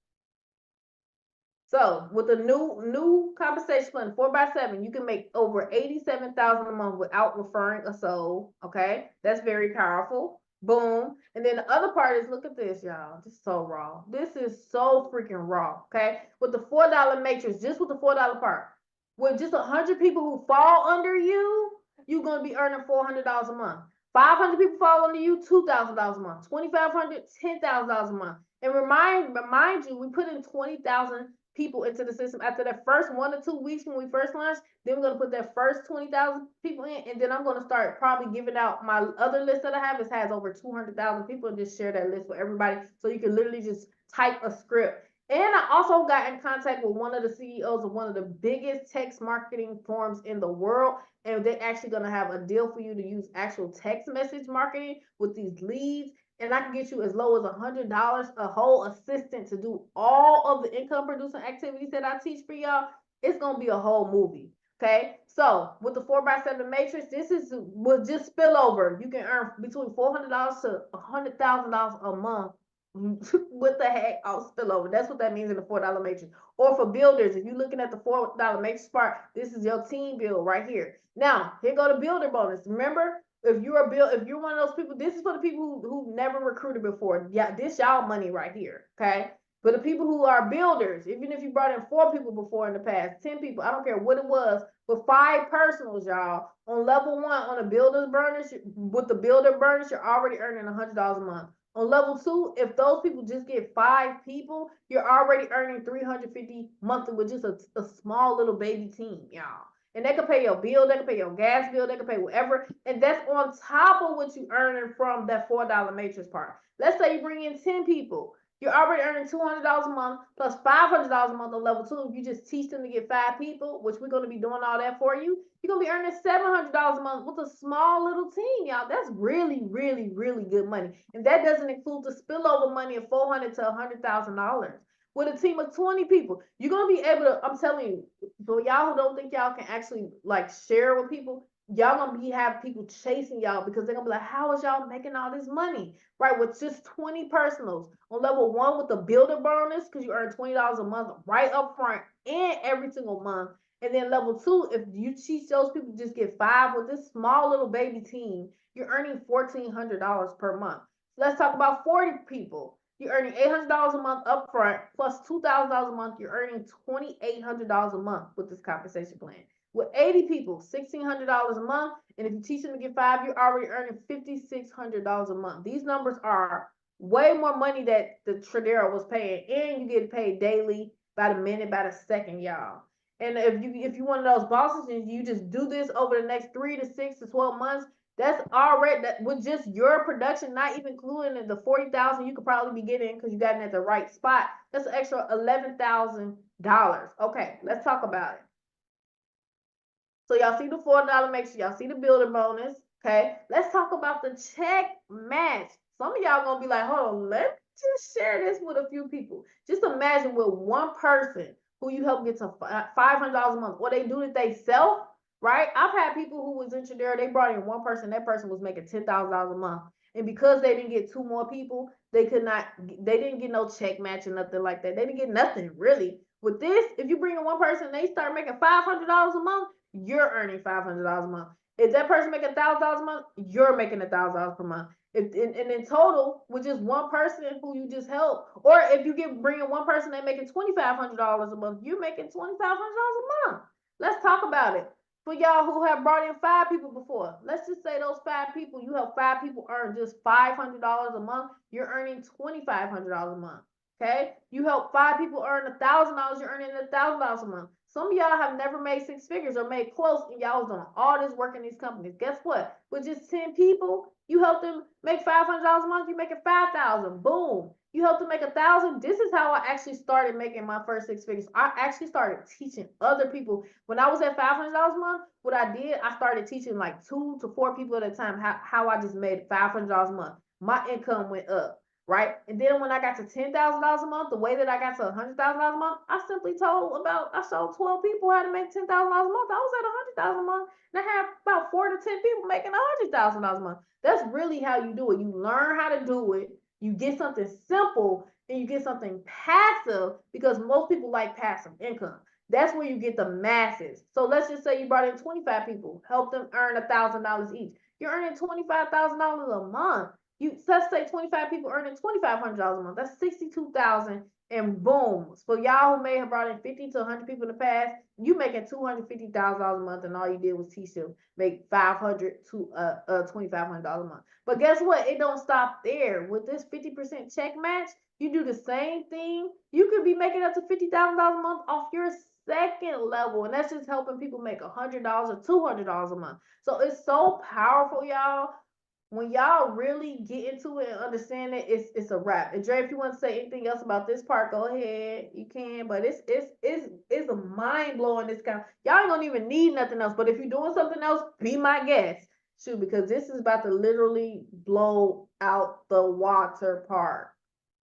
So with the new compensation plan, 4 by 7, you can make over $87,000 a month without referring a soul. Okay, that's very powerful. Boom. And then the other part is, look at this, y'all. This is so raw. This is so freaking raw. Okay. With the $4 matrix, just with the $4 part, with just 100 people who fall under you, you're going to be earning $400 a month. 500 people fall under you, $2,000 a month. 2,500, $10,000 a month. And remind you, we put in 20,000 people into the system after the first 1 or 2 weeks when we first launched. Then we're going to put that first 20,000 people in, and then I'm going to start probably giving out my other list that I have. It has over 200,000 people, and just share that list with everybody, so you can literally just type a script. And I also got in contact with one of the CEOs of one of the biggest text marketing firms in the world, and they're actually going to have a deal for you to use actual text message marketing with these leads. And I can get you as low as $100, a whole assistant to do all of the income producing activities that I teach for y'all. It's going to be a whole movie. Okay, so with the 4x7 matrix, this is will just spill over. You can earn between $400 to $100,000 a month. What the heck? I'll spill over. That's what that means in the $4 matrix. Or for builders, if you're looking at the $4 matrix part, this is your team build right here. Now, here go the builder bonus. Remember, if you're one of those people, this is for the people who never recruited before. Yeah, this y'all money right here. Okay. For the people who are builders, even if you brought in 4 people before in the past, 10 people, I don't care what it was, but 5 personals, y'all, on level 1 on a builder's bonus, with the builder bonus, you're already earning $100 a month. On level 2, if those people just get 5 people, you're already earning $350 monthly with just a small little baby team, y'all. And they can pay your bill, they can pay your gas bill, they can pay whatever. And that's on top of what you earning from that $4 matrix part. Let's say you bring in 10 people. You're already earning $200 a month plus $500 a month on level 2. If you just teach them to get 5 people, which we're going to be doing all that for you, you're going to be earning $700 a month with a small little team, y'all. That's really, really, really good money. And that doesn't include the spillover money of $400 to $100,000. With a team of 20 people, you're going to be able to, I'm telling you, for y'all who don't think y'all can actually like share with people, y'all gonna have people chasing y'all because they're gonna be like, how is y'all making all this money? Right, with just 20 personals on level 1 with the builder bonus, because you earn $20 a month right up front and every single month. And then level 2, if you teach those people to just get 5 with this small little baby team, you're earning $1,400 per month. So let's talk about 40 people. You're earning $800 a month up front plus $2,000 a month. You're earning $2,800 a month with this compensation plan. With 80 people, $1,600 a month. And if you teach them to get 5, you're already earning $5,600 a month. These numbers are way more money that the Tradera was paying, and you get paid daily, by the minute, by the second, y'all. And if you one of those bosses and you just do this over the next 3 to 6 to 12 months, that's already, that with just your production, not even including the 40,000 you could probably be getting because you got it at the right spot. That's an extra $11,000. Okay, let's talk about it. So y'all see the $4 matrix, y'all see the builder bonus. Okay, let's talk about the check match. Some of y'all gonna be like, hold on, let me just share this with a few people. Just imagine with one person who you help get to $500 a month, or they do it themselves, right? I've had people who was in Tradera, they brought in one person, that person was making $10,000 a month. And because they didn't get 2 more people, they didn't get no check match or nothing like that. They didn't get nothing really. With this, if you bring in one person and they start making $500 a month, you're earning $500 a month. If that person making $1,000 a month, you're making $1,000 per month. And in total, with just one person who you just help, or if you bringing one person that making $2,500 a month, you're making $2,500 a month. Let's talk about it. For y'all who have brought in 5 people before, let's just say those 5 people, you help 5 people earn just $500 a month, you're earning $2,500 a month. Okay, you help 5 people earn $1,000, you're earning $1,000 a month. Some of y'all have never made 6 figures or made close, and y'all was doing all this work in these companies. Guess what? With just 10 people, you help them make $500 a month, you making $5,000. Boom. You help them make $1,000. This is how I actually started making my first 6 figures. I actually started teaching other people. When I was at $500 a month, what I did, I started teaching like 2 to 4 people at a time how I just made $500 a month. My income went up. Right? And then when I got to $10,000 a month, the way that I got to $100,000 a month, I simply I showed 12 people how to make $10,000 a month. I was at $100,000 a month, and I have about 4 to 10 people making $100,000 a month. That's really how you do it. You learn how to do it. You get something simple, and you get something passive, because most people like passive income. That's where you get the masses. So let's just say you brought in 25 people, help them earn $1,000 each. You're earning $25,000 a month. Let's say 25 people earning $2,500 a month. That's 62,000, and boom. For y'all who may have brought in 50 to 100 people in the past, you making $250,000 a month, and all you did was teach them make 500 to $2,500 a month. But guess what? It don't stop there. With this 50% check match, you do the same thing. You could be making up to $50,000 a month off your second level, and that's just helping people make $100 or $200 a month. So it's so powerful, y'all. When y'all really get into it and understand it, it's a wrap. And Dre, if you want to say anything else about this part, go ahead. You can, but it's a mind blowing. This kind, y'all don't even need nothing else. But if you're doing something else, be my guest. Shoot, because this is about to literally blow out the water part.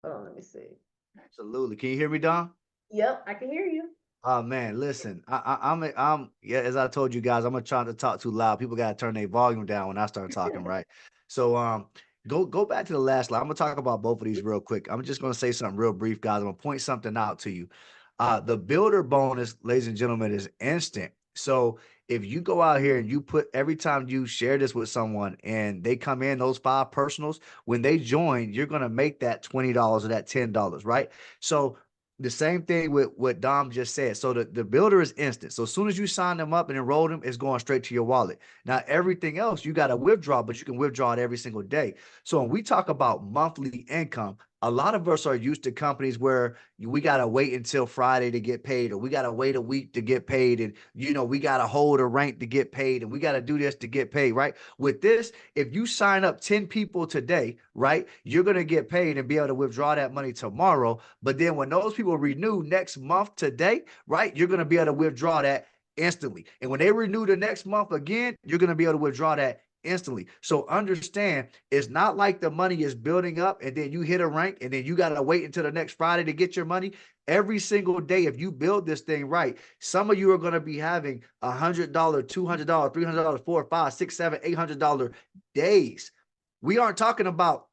Hold on, let me see. Absolutely. Can you hear me, Don? Yep, I can hear you. Oh man, listen, yeah, as I told you guys, I'm gonna try to talk too loud. People gotta turn their volume down when I start talking, right? So go back to the last slide. I'm gonna talk about both of these real quick. I'm just gonna say something real brief, guys. I'm gonna point something out to you. The builder bonus, ladies and gentlemen, is instant. So if you go out here and you put every time you share this with someone and they come in, those 5 personals, when they join, you're gonna make that $20 or that $10, right? So the same thing with what Dom just said. So the builder is instant. So as soon as you sign them up and enroll them, it's going straight to your wallet. Now, everything else you got to withdraw, but you can withdraw it every single day. So when we talk about monthly income, a lot of us are used to companies where we got to wait until Friday to get paid, or we got to wait a week to get paid. And, we got to hold a rank to get paid, and we got to do this to get paid, right? With this, if you sign up 10 people today, right, you're going to get paid and be able to withdraw that money tomorrow. But then when those people renew next month today, right, you're going to be able to withdraw that instantly. And when they renew the next month again, you're going to be able to withdraw that instantly. So understand, it's not like the money is building up and then you hit a rank and then you got to wait until the next Friday to get your money. Every single day, if you build this thing right, some of you are going to be having $100, $200, $300, $400, $500, $600, $700, $800 days. We aren't talking about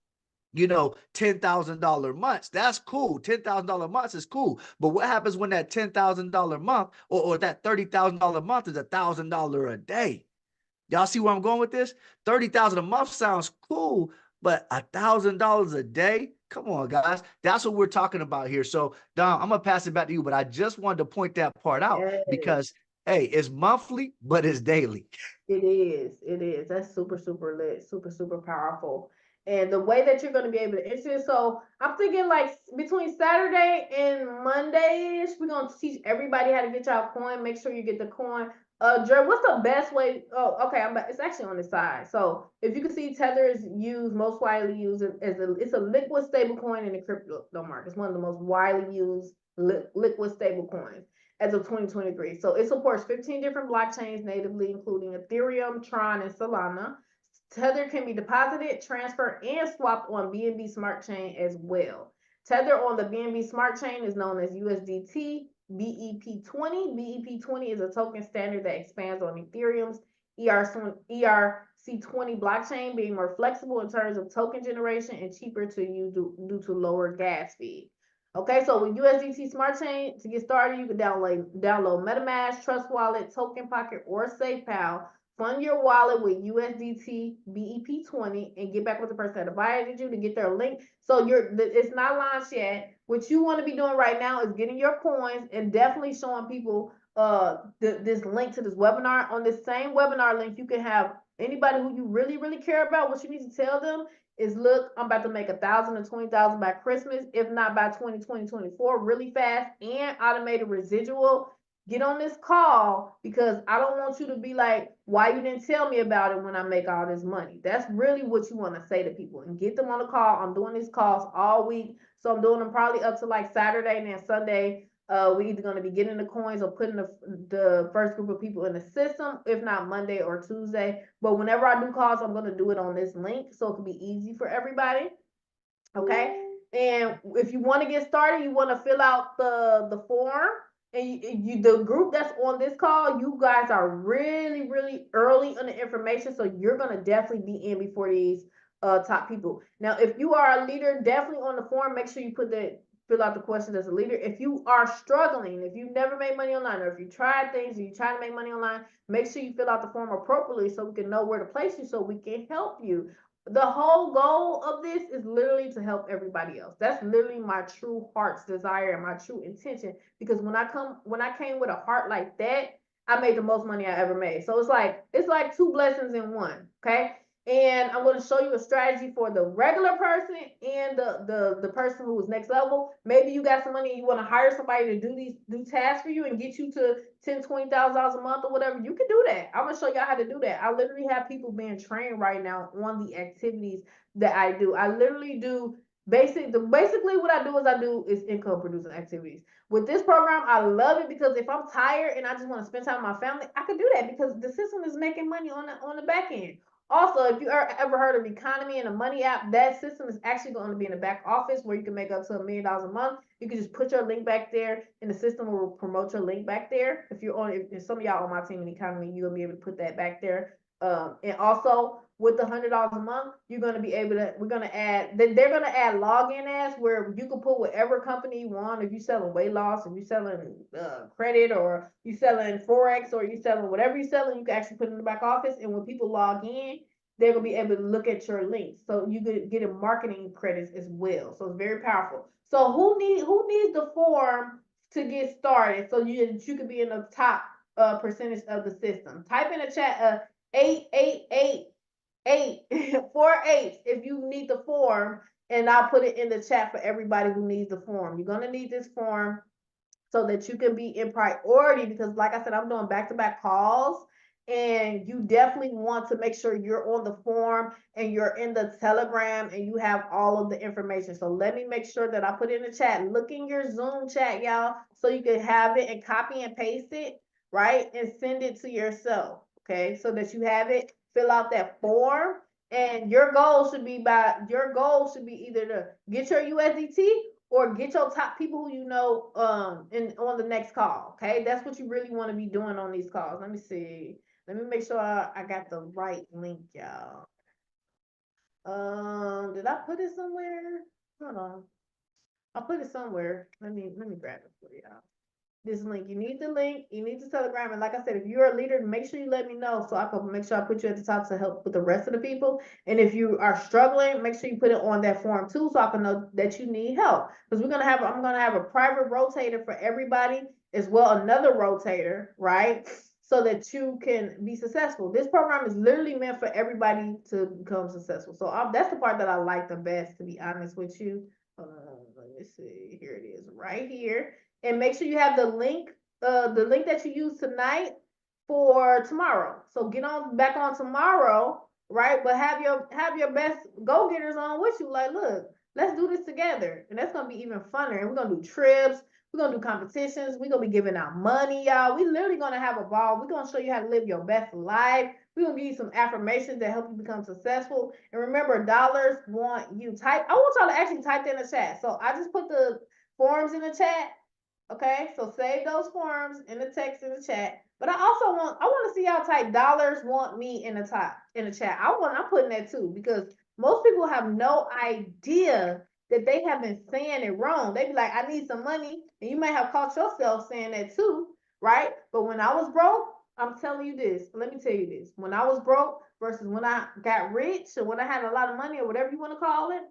$10,000 months. That's cool. $10,000 months is cool. But what happens when that $10,000 month or that $30,000 month is $1,000 a day? Y'all see where I'm going with this? 30,000 a month sounds cool, but $1,000 a day? Come on, guys. That's what we're talking about here. So, Dom, I'm gonna pass it back to you, but I just wanted to point that part out Yes. because, hey, it's monthly, but it's daily. It is. It is. That's super, super lit, super, super powerful. And the way that you're going to be able to enter it. So I'm thinking like between Saturday and Monday-ish, we're going to teach everybody how to get y'all coin. Make sure you get the coin. Dre, what's the best way? Oh, okay. It's actually on the side. So if you can see, Tether is used, most widely used it's a liquid stable coin in the crypto market. It's one of the most widely used liquid stable coins as of 2023. So it supports 15 different blockchains natively, including Ethereum, Tron, and Solana. Tether can be deposited, transferred, and swapped on BNB Smart Chain as well. Tether on the BNB Smart Chain is known as USDT BEP20. BEP20 is a token standard that expands on Ethereum's ERC20 blockchain, being more flexible in terms of token generation and cheaper to use due to lower gas fee. Okay, so with USDT Smart Chain, to get started, you can download MetaMask, Trust Wallet, Token Pocket, or SafePal. Fund your wallet with USDT BEP20 and get back with the person that invited you to get their link. So it's not launched yet. What you want to be doing right now is getting your coins and definitely showing people this link to this webinar. On this same webinar link, you can have anybody who you really, really care about. What you need to tell them is, look, I'm about to make 1,000 to 20,000 by Christmas, if not by 2024, really fast, and automated residual. Get on this call because I don't want you to be like, why you didn't tell me about it when I make all this money. That's really what you want to say to people and get them on the call. I'm doing these calls all week. So I'm doing them probably up to like Saturday and then Sunday. We're either going to be getting the coins or putting the first group of people in the system, if not Monday or Tuesday. But whenever I do calls, I'm going to do it on this link so it can be easy for everybody. Okay. And if you want to get started, you want to fill out the form. And the group that's on this call, you guys are really, really early on the information. So you're going to definitely be in before these top people. Now, if you are a leader, definitely on the form, make sure you fill out the questions as a leader. If you are struggling, if you've never made money online, or if you tried things and you're trying to make money online, make sure you fill out the form appropriately so we can know where to place you so we can help you. the whole goal of this is literally to help everybody else. That's literally my true heart's desire and my true intention. Because when I came with a heart like that, I made the most money I ever made. So it's like two blessings in one. Okay. And I'm going to show you a strategy for the regular person and the person who is next level. Maybe you got some money and you want to hire somebody to do tasks for you and get you to $10,000, $20,000 a month or whatever. You can do that. I'm gonna show y'all how to do that. I literally have people being trained right now on the activities that I do. I literally do basically what I do is income producing activities. With this program, I love it because if I'm tired and I just want to spend time with my family, I can do that because the system is making money on the back end. Also, if you ever heard of Economy and the Money app, that system is actually going to be in the back office where you can make up to $1 million a month. You can just put your link back there, and the system will promote your link back there. If some of y'all on my team in Economy, you'll be able to put that back there. And also with the $100 a month, you're going to be able to. They're going to add login ads where you can put whatever company you want. If you're selling weight loss, if you're selling credit, or you're selling forex, or you're selling whatever you're selling, you can actually put it in the back office. And when people log in, they're gonna be able to look at your links, so you could get marketing credits as well. So it's very powerful. So who needs the form to get started so you could be in the top percentage of the system? Type in the chat 8 if you need the form, and I'll put it in the chat for everybody who needs the form. You're gonna need this form so that you can be in priority, because like I said, I'm doing back-to-back calls, and you definitely want to make sure you're on the form and you're in the Telegram and you have all of the information. So let me make sure that I put it in the chat. Look in your Zoom chat, y'all, so you can have it and copy and paste it, right? And send it to yourself, okay? So that you have it, fill out that form, and your goal should be either to get your USDT or get your top people who you know on the next call. Okay, that's what you really want to be doing on these calls. Let me see. Let me make sure I got the right link, y'all. Did I put it somewhere? Hold on. I put it somewhere. Let me grab it for y'all. This link. You need the link. You need the Telegram. And like I said, if you're a leader, make sure you let me know so I can make sure I put you at the top to help with the rest of the people. And if you are struggling, make sure you put it on that form too, so I can know that you need help. Because I'm gonna have a private rotator for everybody as well, another rotator, right? So that you can be successful. This program is literally meant for everybody to become successful. So that's the part that I like the best, to be honest with you. Let me see. Here it is, right here. And make sure you have the link that you use tonight for tomorrow. So get on back on tomorrow, right? But have your best go-getters on with you. Like, look, let's do this together. And that's gonna be even funner. And we're gonna do trips, we're gonna do competitions, we're gonna be giving out money, y'all. We literally gonna have a ball. We're gonna show you how to live your best life. We're gonna give you some affirmations that help you become successful. And remember, dollars want you. I want y'all to actually type that in the chat. So I just put the forms in the chat. Okay, so save those forms in the text in the chat. But I want to see y'all type dollars want me in the chat. I'm putting that too, because most people have no idea that they have been saying it wrong. They be like, I need some money, and you may have caught yourself saying that too, right? But when I was broke, I'm telling you this. Let me tell you this. When I was broke versus when I got rich, or when I had a lot of money, or whatever you want to call it,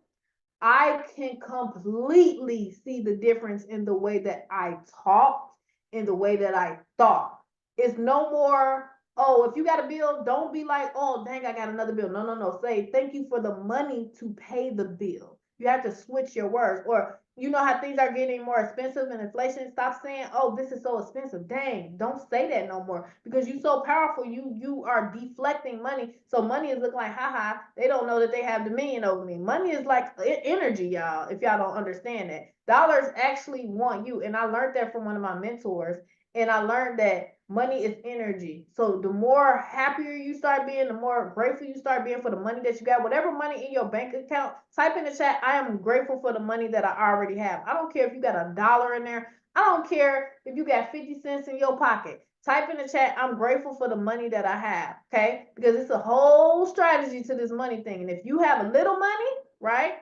I can completely see the difference in the way that I talked, in the way that I thought. It's no more, oh, if you got a bill, don't be like, oh, dang, I got another bill. No, no, no. Say, thank you for the money to pay the bill. You have to switch your words. Or you know how things are getting more expensive and inflation. Stop saying, oh, this is so expensive. Dang, don't say that no more, because you're so powerful. You are deflecting money. So money is looking like, haha, they don't know that they have dominion over me. Money is like energy, y'all, if y'all don't understand that. Dollars actually want you. And I learned that from one of my mentors. And I learned that money is energy. So the more happier you start being, the more grateful you start being for the money that you got. Whatever money in your bank account, type in the chat, I am grateful for the money that I already have. I don't care if you got $1 in there. I don't care if you got 50 cents in your pocket. Type in the chat, I'm grateful for the money that I have, okay? Because it's a whole strategy to this money thing. And if you have a little money, right?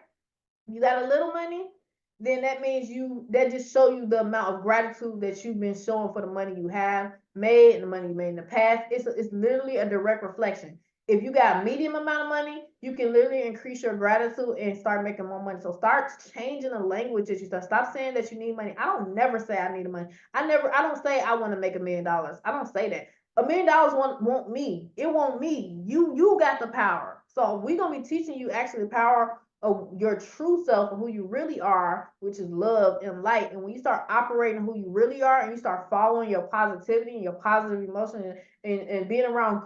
You got a little money, then that means that just show you the amount of gratitude that you've been showing for the money you have made and the money you made in the past. It's literally a direct reflection. If you got a medium amount of money, you can literally increase your gratitude and start making more money. So start changing the language that you start. Stop saying that you need money. I don't never say I need money. I don't say I want to make $1 million. I don't say that. $1 million want me. It won't me. You got the power. So we're gonna be teaching you actually the power of your true self and who you really are, which is love and light. And when you start operating who you really are and you start following your positivity and your positive emotion and being around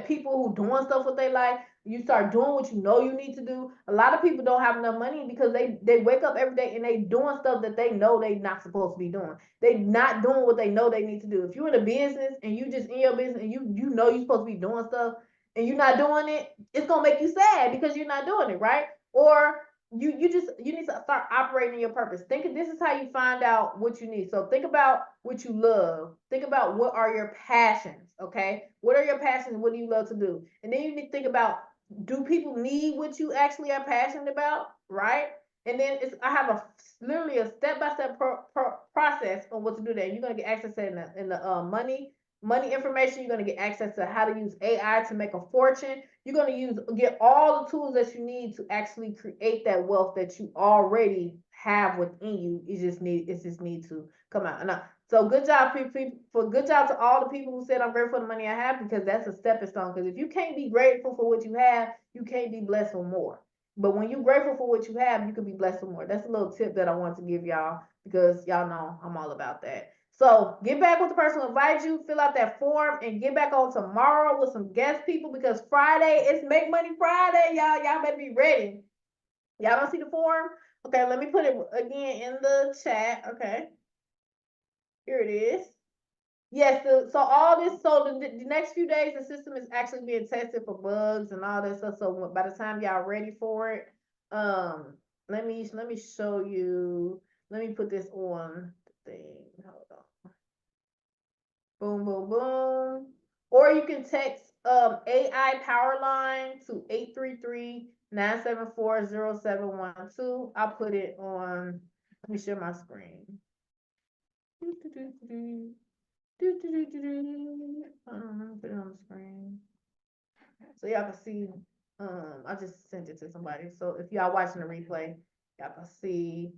people who doing stuff with their life, you start doing what you know you need to do. A lot of people don't have enough money because they wake up every day and they doing stuff that they know they not supposed to be doing. They not doing what they know they need to do. If you're in a business and you just in your business and you know you're supposed to be doing stuff and you're not doing it, it's gonna make you sad because you're not doing it, right? Or you need to start operating your purpose. This is how you find out what you need. So think about what you love. Think about what are your passions, okay? What are your passions? What do you love to do? And then you need to think about, do people need what you actually are passionate about, right? And then I have literally a step-by-step process on what to do that. You're gonna get access to in the money information. You're going to get access to how to use AI to make a fortune. You're going to get all the tools that you need to actually create that wealth that you already have within you. It just need to come out. So good job, people. Good job to all the people who said I'm grateful for the money I have, because that's a stepping stone. Because if you can't be grateful for what you have, you can't be blessed for more. But when you're grateful for what you have, you can be blessed for more. That's a little tip that I want to give y'all, because y'all know I'm all about that. So get back with the person who invited you, fill out that form, and get back on tomorrow with some guest people, because Friday is Make Money Friday, y'all. Y'all better be ready. Y'all don't see the form? Okay, let me put it again in the chat. Okay. Here it is. Yes, so all this, so the next few days, the system is actually being tested for bugs and all that stuff. So by the time y'all ready for it, let me show you. Let me put this on the thing. Hold on. Boom, boom, boom. Or you can text AI Powerline to 833-974-0712. I'll put it on. Let me share my screen. Let me put it on the screen so y'all can see. I just sent it to somebody. So if y'all watching the replay, y'all can see.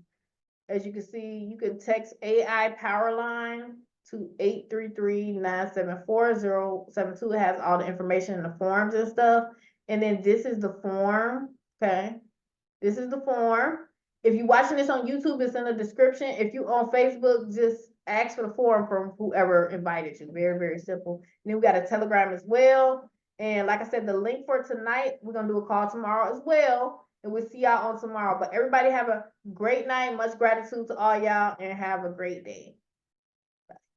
As you can see, you can text AI Powerline to 833-974-0712. It has all the information in the forms and stuff. And then this is the form. Okay. This is the form. If you're watching this on YouTube, it's in the description. If you on Facebook, just ask for the form from whoever invited you. Very, very simple. And then we got a Telegram as well. And like I said, the link for tonight, we're going to do a call tomorrow as well. And we'll see y'all on tomorrow. But everybody have a great night. Much gratitude to all y'all, and have a great day.